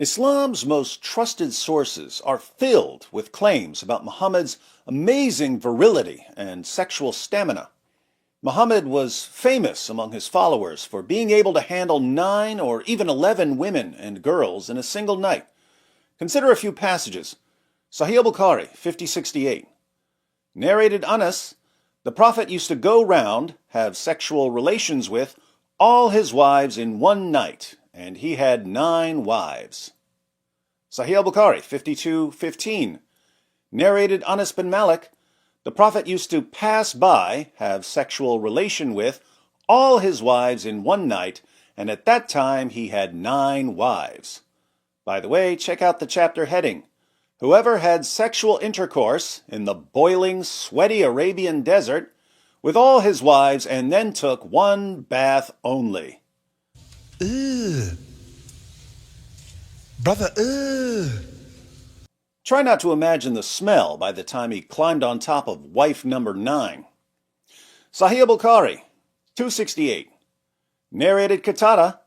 Islam's most trusted sources are filled with claims about Muhammad's amazing virility and sexual stamina. Muhammad was famous among his followers for being able to handle 9 or even 11 women and girls in a single night. Consider a few passages. Sahih al-Bukhari, 5068. Narrated Anas, the Prophet used to go round, have sexual relations with all his wives in one night, and he had 9 wives. Sahih al-Bukhari, 5215. Narrated Anas bin Malik, the Prophet used to pass by, have sexual relation with all his wives in one night, and at that time he had 9 wives. By the way, check out the chapter heading. Whoever had sexual intercourse in the boiling, sweaty Arabian desert with all his wives and then took one bath only. Ugh. Brother, ugh. Try not to imagine the smell by the time he climbed on top of wife number 9. Sahih al-Bukhari, 268. Narrated Qatada,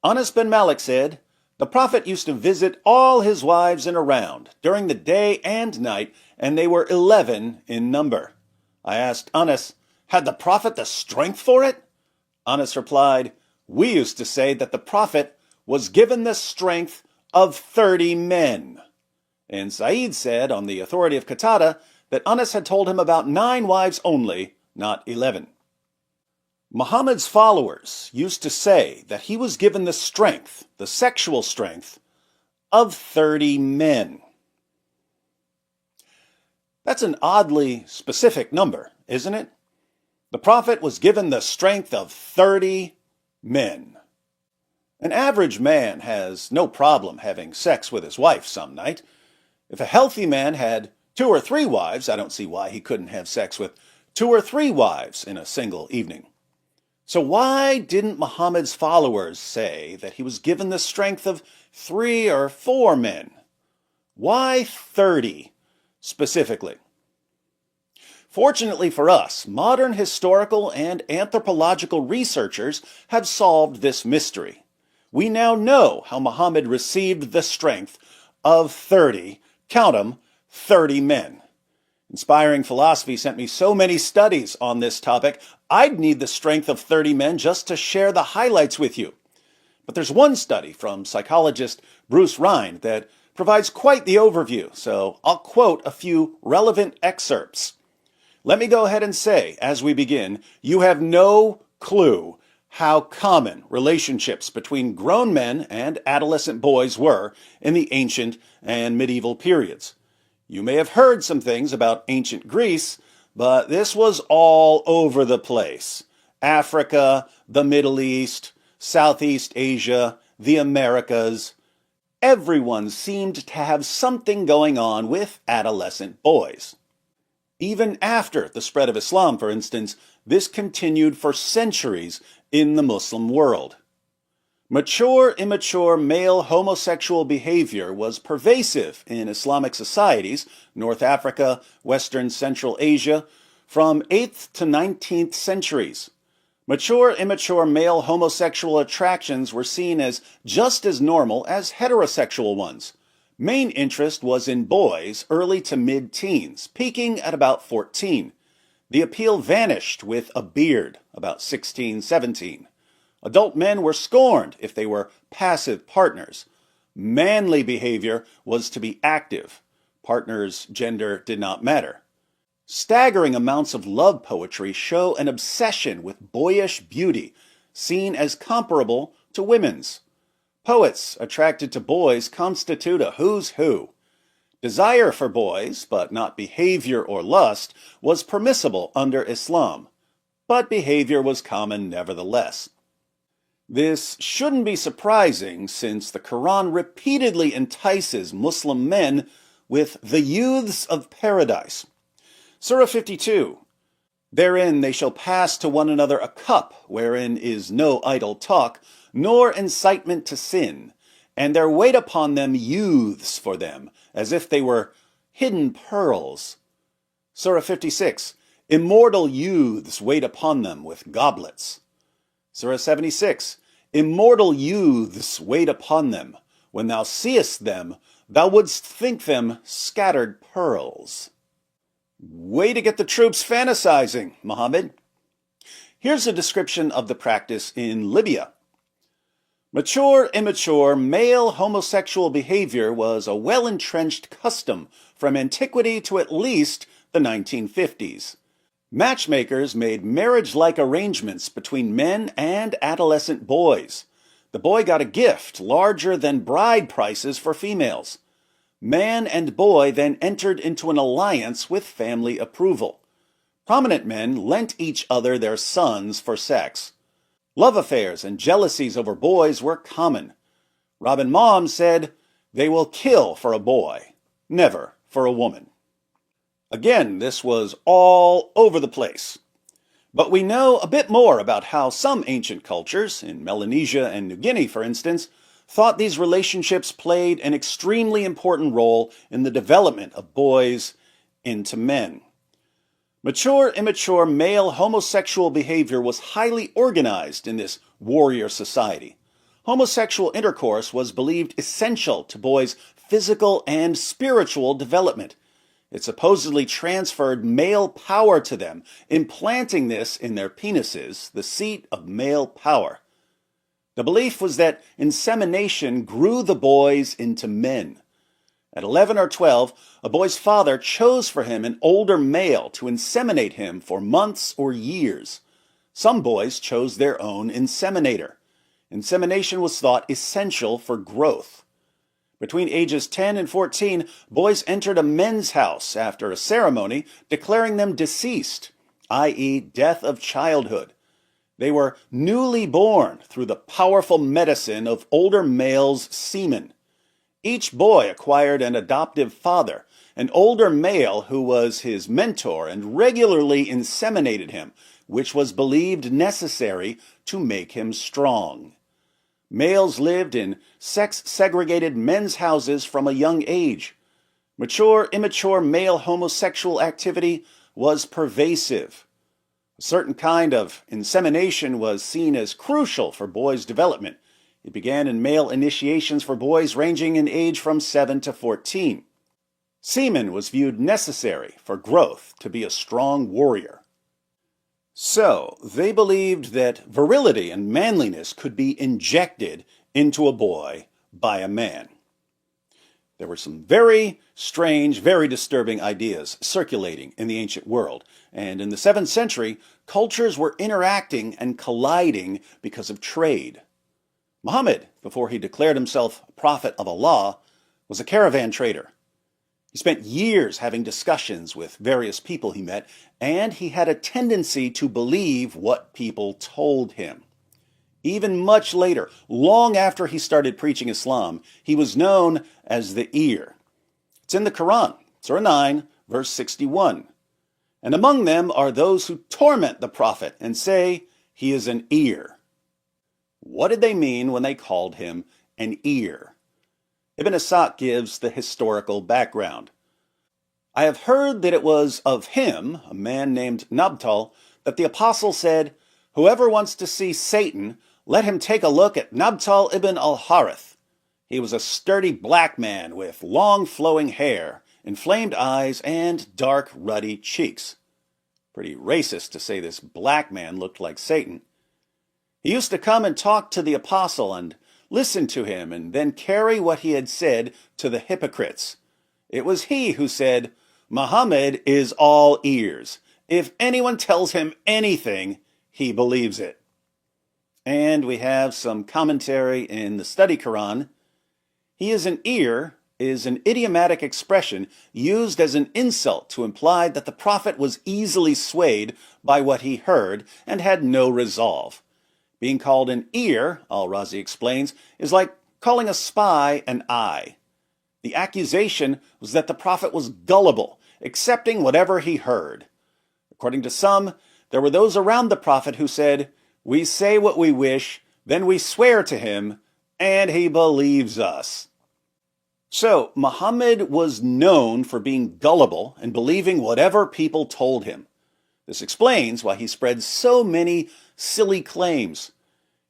Anas bin Malik said, the Prophet used to visit all his wives in a round during the day and night, and they were 11 in number. I asked Anas, had the Prophet the strength for it? Anas replied, we used to say that the Prophet was given the strength of 30 men. And Sa'id said, on the authority of Qatada, that Anas had told him about 9 wives only, not 11. Muhammad's followers used to say that he was given the strength, the sexual strength, of 30 men. That's an oddly specific number, isn't it? The Prophet was given the strength of 30 men. An average man has no problem having sex with his wife some night. If a healthy man had 2 or 3 wives, I don't see why he couldn't have sex with 2 or 3 wives in a single evening. So why didn't Muhammad's followers say that he was given the strength of 3 or 4 men? Why 30 specifically? Fortunately for us, modern historical and anthropological researchers have solved this mystery. We now know how Muhammad received the strength of 30, count 'em, 30 men. Inspiring Philosophy sent me so many studies on this topic, I'd need the strength of 30 men just to share the highlights with you. But there's one study from psychologist Bruce Rhind that provides quite the overview, so I'll quote a few relevant excerpts. Let me go ahead and say, as we begin, you have no clue how common relationships between grown men and adolescent boys were in the ancient and medieval periods. You may have heard some things about ancient Greece, but this was all over the place. Africa, the Middle East, Southeast Asia, the Americas. Everyone seemed to have something going on with adolescent boys. Even after the spread of Islam, for instance, this continued for centuries in the Muslim world. Mature, immature male homosexual behavior was pervasive in Islamic societies, North Africa, Western Central Asia, from 8th to 19th centuries. Mature, immature male homosexual attractions were seen as just as normal as heterosexual ones. Main interest was in boys early to mid-teens, peaking at about 14. The appeal vanished with a beard, about 16, 17. Adult men were scorned if they were passive partners. Manly behavior was to be active. Partners' gender did not matter. Staggering amounts of love poetry show an obsession with boyish beauty, seen as comparable to women's. Poets attracted to boys constitute a who's who. Desire for boys, but not behavior or lust, was permissible under Islam, but behavior was common nevertheless. This shouldn't be surprising since the Quran repeatedly entices Muslim men with the youths of paradise. Surah 52, therein they shall pass to one another a cup wherein is no idle talk, nor incitement to sin, and there wait upon them youths for them, as if they were hidden pearls. Surah 56, immortal youths wait upon them with goblets. Surah 76, immortal youths wait upon them, When thou seest them, thou wouldst think them scattered pearls. Way to get the troops fantasizing, Muhammad. Here's a description of the practice in Libya. Mature, immature, male homosexual behavior was a well-entrenched custom from antiquity to at least the 1950s. Matchmakers made marriage-like arrangements between men and adolescent boys. The boy got a gift larger than bride prices for females. Man and boy then entered into an alliance with family approval. Prominent men lent each other their sons for sex. Love affairs and jealousies over boys were common. Robin Mom said, "They will kill for a boy, never for a woman." Again, this was all over the place. But we know a bit more about how some ancient cultures, in Melanesia and New Guinea for instance, thought these relationships played an extremely important role in the development of boys into men. Mature, immature male homosexual behavior was highly organized in this warrior society. Homosexual intercourse was believed essential to boys' physical and spiritual development. It supposedly transferred male power to them, implanting this in their penises, the seat of male power. The belief was that insemination grew the boys into men. At 11 or 12, a boy's father chose for him an older male to inseminate him for months or years. Some boys chose their own inseminator. Insemination was thought essential for growth. Between ages 10 and 14, boys entered a men's house after a ceremony declaring them deceased, i.e., death of childhood. They were newly born through the powerful medicine of older males' semen. Each boy acquired an adoptive father, an older male who was his mentor and regularly inseminated him, which was believed necessary to make him strong. Males lived in sex-segregated men's houses from a young age. Mature, immature male homosexual activity was pervasive. A certain kind of insemination was seen as crucial for boys' development. It began in male initiations for boys ranging in age from 7 to 14. Semen was viewed necessary for growth to be a strong warrior. So, they believed that virility and manliness could be injected into a boy by a man. There were some very strange, very disturbing ideas circulating in the ancient world, and in the 7th century, cultures were interacting and colliding because of trade. Muhammad, before he declared himself a prophet of Allah, was a caravan trader. He spent years having discussions with various people he met, and he had a tendency to believe what people told him. Even much later, long after he started preaching Islam, he was known as the ear. It's in the Quran, Surah 9, verse 61. And among them are those who torment the prophet and say he is an ear. What did they mean when they called him an ear? Ibn Ishaq gives the historical background. I have heard that it was of him, a man named Nabtal, that the apostle said, "Whoever wants to see Satan, let him take a look at Nabtal ibn al-Harith. He was a sturdy black man with long flowing hair, inflamed eyes, and dark ruddy cheeks." Pretty racist to say this black man looked like Satan. He used to come and talk to the apostle and listen to him and then carry what he had said to the hypocrites. It was he who said, "Muhammad is all ears. If anyone tells him anything, he believes it." And we have some commentary in the study Quran. He is an ear is an idiomatic expression used as an insult to imply that the prophet was easily swayed by what he heard and had no resolve. Being called an ear, Al-Razi explains, is like calling a spy an eye. The accusation was that the prophet was gullible, accepting whatever he heard. According to some, there were those around the prophet who said, "We say what we wish, then we swear to him, and he believes us." So, Muhammad was known for being gullible and believing whatever people told him. This explains why he spread so many silly claims.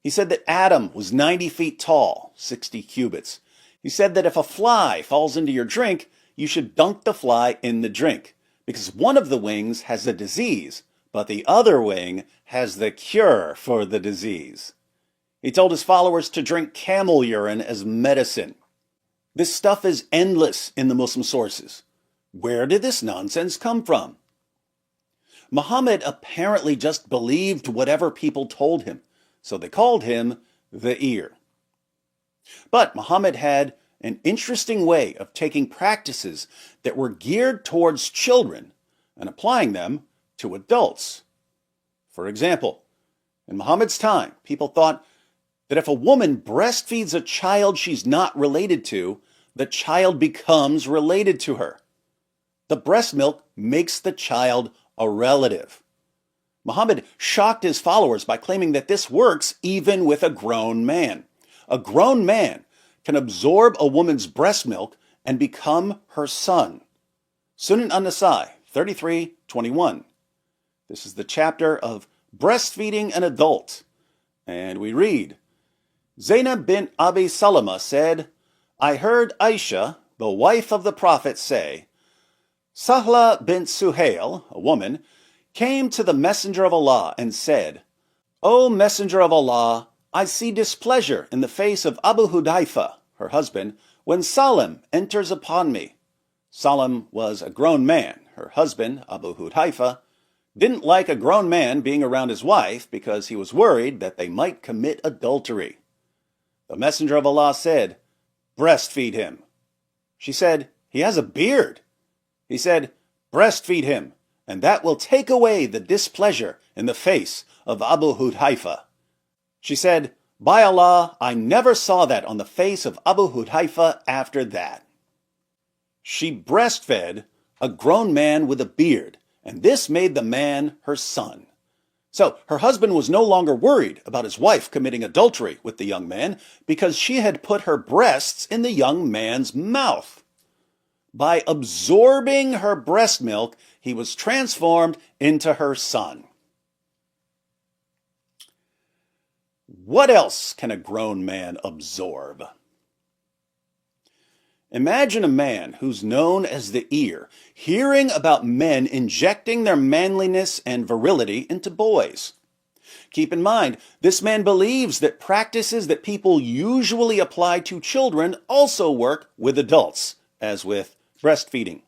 He said that Adam was 90 feet tall, 60 cubits. He said that if a fly falls into your drink, you should dunk the fly in the drink, because one of the wings has a disease, but the other wing has the cure for the disease. He told his followers to drink camel urine as medicine. This stuff is endless in the Muslim sources. Where did this nonsense come from? Muhammad apparently just believed whatever people told him, so they called him the ear. But Muhammad had an interesting way of taking practices that were geared towards children and applying them to adults. For example, in Muhammad's time, people thought that if a woman breastfeeds a child she's not related to, the child becomes related to her. The breast milk makes the child a relative. Muhammad shocked his followers by claiming that this works even with a grown man. A grown man can absorb a woman's breast milk and become her son. Sunan an-Nasai 33:21. This is the chapter of breastfeeding an adult. And we read, Zainab bint Abi Salama said, I heard Aisha, the wife of the Prophet, say, Sahla bint Suhail, a woman, came to the Messenger of Allah and said, O Messenger of Allah, I see displeasure in the face of Abu Hudayfa, her husband, when Salim enters upon me. Salim was a grown man. Her husband, Abu Hudayfa, didn't like a grown man being around his wife because he was worried that they might commit adultery. The Messenger of Allah said, breastfeed him. She said, he has a beard. He said, breastfeed him, and that will take away the displeasure in the face of Abu Hudayfa. She said, by Allah, I never saw that on the face of Abu Hudayfa after that. She breastfed a grown man with a beard, and this made the man her son. So her husband was no longer worried about his wife committing adultery with the young man because she had put her breasts in the young man's mouth. By absorbing her breast milk, he was transformed into her son. What else can a grown man absorb? Imagine a man who's known as the ear, hearing about men injecting their manliness and virility into boys. Keep in mind, this man believes that practices that people usually apply to children also work with adults, as with breastfeeding.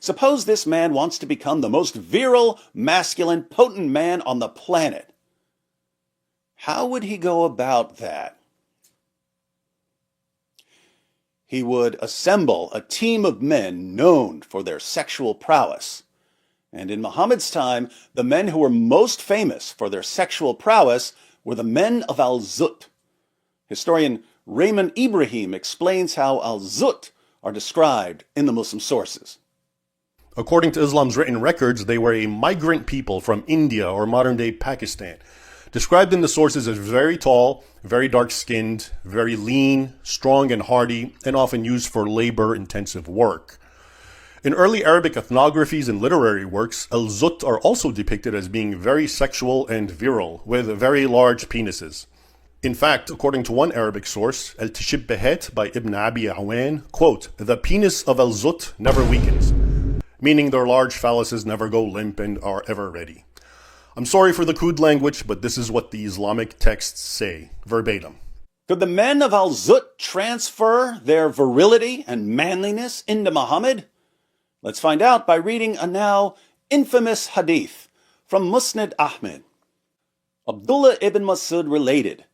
Suppose this man wants to become the most virile, masculine, potent man on the planet. How would he go about that? He would assemble a team of men known for their sexual prowess. And in Muhammad's time, the men who were most famous for their sexual prowess were the men of Al-Zut. Historian Raymond Ibrahim explains how Al-Zut are described in the Muslim sources. According to Islam's written records, they were a migrant people from India or modern-day Pakistan, described in the sources as very tall, very dark-skinned, very lean, strong and hardy, and often used for labor-intensive work. In early Arabic ethnographies and literary works, Al-Zut are also depicted as being very sexual and virile, with very large penises. In fact, according to one Arabic source, Al-Tashibbahat by Ibn Abi Awan, quote, the penis of Al-Zut never weakens, meaning their large phalluses never go limp and are ever ready. I'm sorry for the crude language, but this is what the Islamic texts say, verbatim. Could the men of Al-Zut transfer their virility and manliness into Muhammad? Let's find out by reading a now infamous hadith from Musnad Ahmed. Abdullah ibn Masud related,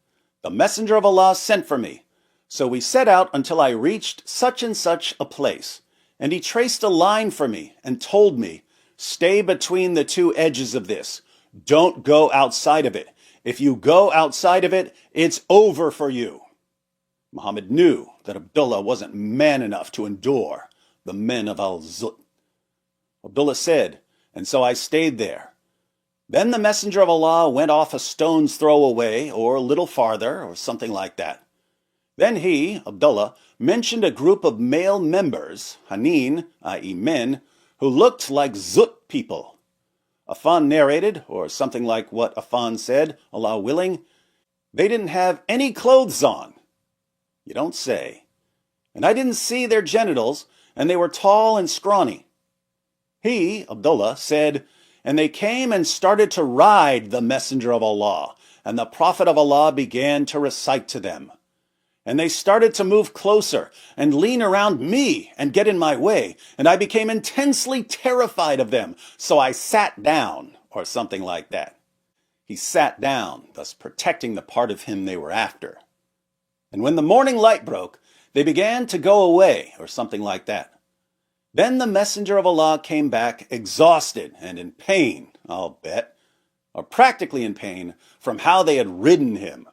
the Messenger of Allah sent for me, so we set out until I reached such and such a place, and he traced a line for me and told me, stay between the two edges of this. Don't go outside of it. If you go outside of it, it's over for you. Muhammad knew that Abdullah wasn't man enough to endure the men of Al-Zut. Abdullah said, and so I stayed there. Then the Messenger of Allah went off a stone's throw away, or a little farther, or something like that. Then he, Abdullah, mentioned a group of male members, Hanin, i.e. men, who looked like Zut people. Affan narrated, or something like what Affan said, Allah willing, they didn't have any clothes on. You don't say. and I didn't see their genitals, and they were tall and scrawny. He, Abdullah, said, and they came and started to ride the messenger of Allah, and the Prophet of Allah began to recite to them. And they started to move closer and lean around me and get in my way, and I became intensely terrified of them, so I sat down, or something like that. He sat down, thus protecting the part of him they were after. And when the morning light broke, they began to go away, or something like that. Then the messenger of Allah came back exhausted and in pain, I'll bet, or practically in pain, from how they had ridden him.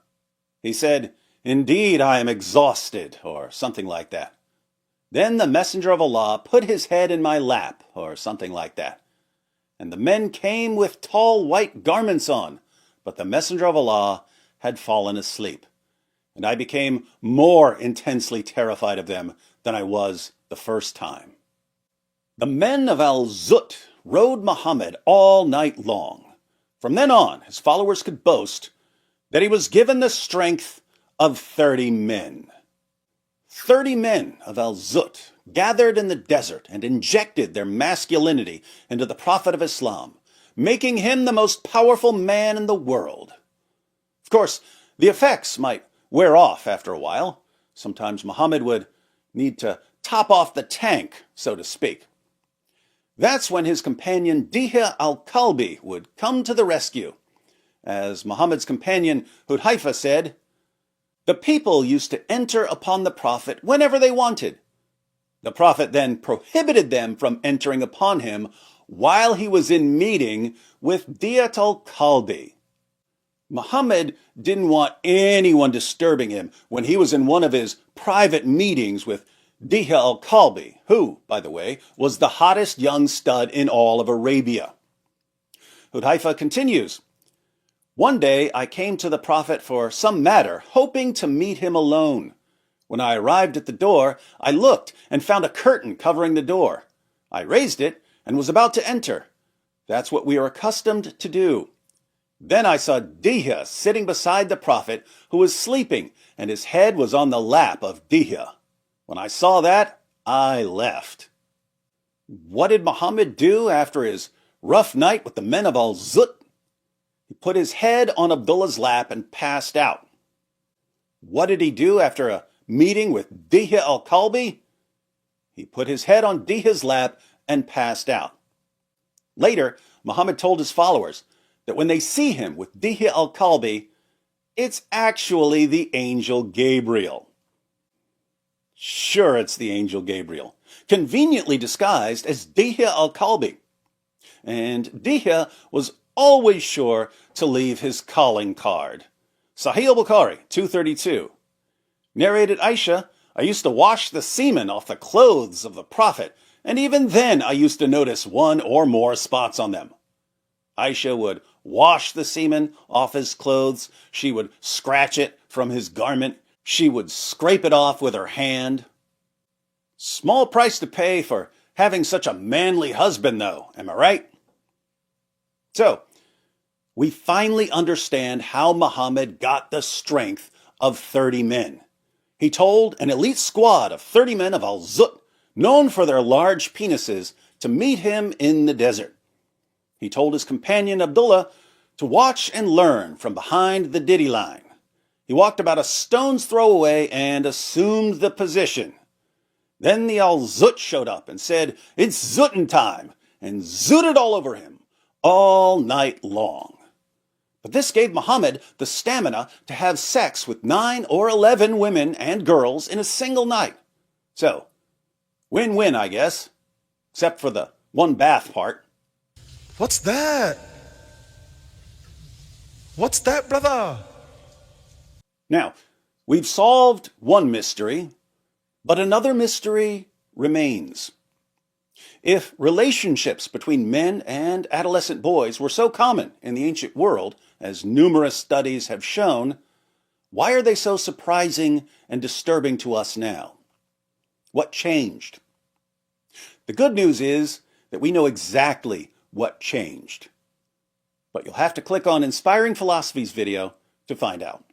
He said, "Indeed, I am exhausted," or something like that. Then the messenger of Allah put his head in my lap, or something like that. And the men came with tall white garments on, but the messenger of Allah had fallen asleep. And I became more intensely terrified of them than I was the first time. The men of Al-Zut rode Muhammad all night long. From then on, his followers could boast that he was given the strength of 30 men. 30 men of Al-Zut gathered in the desert and injected their masculinity into the Prophet of Islam, making him the most powerful man in the world. Of course, the effects might wear off after a while. Sometimes Muhammad would need to top off the tank, so to speak. That's when his companion Dihya al-Kalbi would come to the rescue. As Muhammad's companion Hudhaifa said, "The people used to enter upon the Prophet whenever they wanted. The Prophet then prohibited them from entering upon him while he was in meeting with Dihya al-Kalbi." Muhammad didn't want anyone disturbing him when he was in one of his private meetings with Dihya al-Kalbi, who, by the way, was the hottest young stud in all of Arabia. Hudhaifa continues, "One day I came to the Prophet for some matter, hoping to meet him alone. When I arrived at the door, I looked and found a curtain covering the door. I raised it and was about to enter. That's what we are accustomed to do. Then I saw Dihya sitting beside the Prophet, who was sleeping, and his head was on the lap of Dihya. When I saw that, I left." What did Muhammad do after his rough night with the men of Al-Zut? He put his head on Abdullah's lap and passed out. What did he do after a meeting with Dihya al-Kalbi? He put his head on Dihya's lap and passed out. Later, Muhammad told his followers that when they see him with Dihya al-Kalbi, it's actually the angel Gabriel. Sure, it's the angel Gabriel, conveniently disguised as Dihya al-Kalbi. And Dihya was always sure to leave his calling card. Sahih al-Bukhari, 232. Narrated Aisha, "I used to wash the semen off the clothes of the Prophet, and even then I used to notice one or more spots on them." Aisha would wash the semen off his clothes. She would scratch it from his garment. She would scrape it off with her hand. Small price to pay for having such a manly husband, though, am I right? So, we finally understand how Muhammad got the strength of 30 men. He told an elite squad of 30 men of Al-Zut, known for their large penises, to meet him in the desert. He told his companion Abdullah to watch and learn from behind the ditty line. He walked about a stone's throw away and assumed the position. Then the Al-Zut showed up and said, "It's Zutin time," and zooted all over him all night long. But this gave Muhammad the stamina to have sex with 9 or 11 women and girls in a single night. So, win-win, I guess, except for the one bath part. What's that? What's that, brother? Now, we've solved one mystery, but another mystery remains. If relationships between men and adolescent boys were so common in the ancient world, as numerous studies have shown, why are they so surprising and disturbing to us now? What changed? The good news is that we know exactly what changed. But you'll have to click on Inspiring Philosophy's video to find out.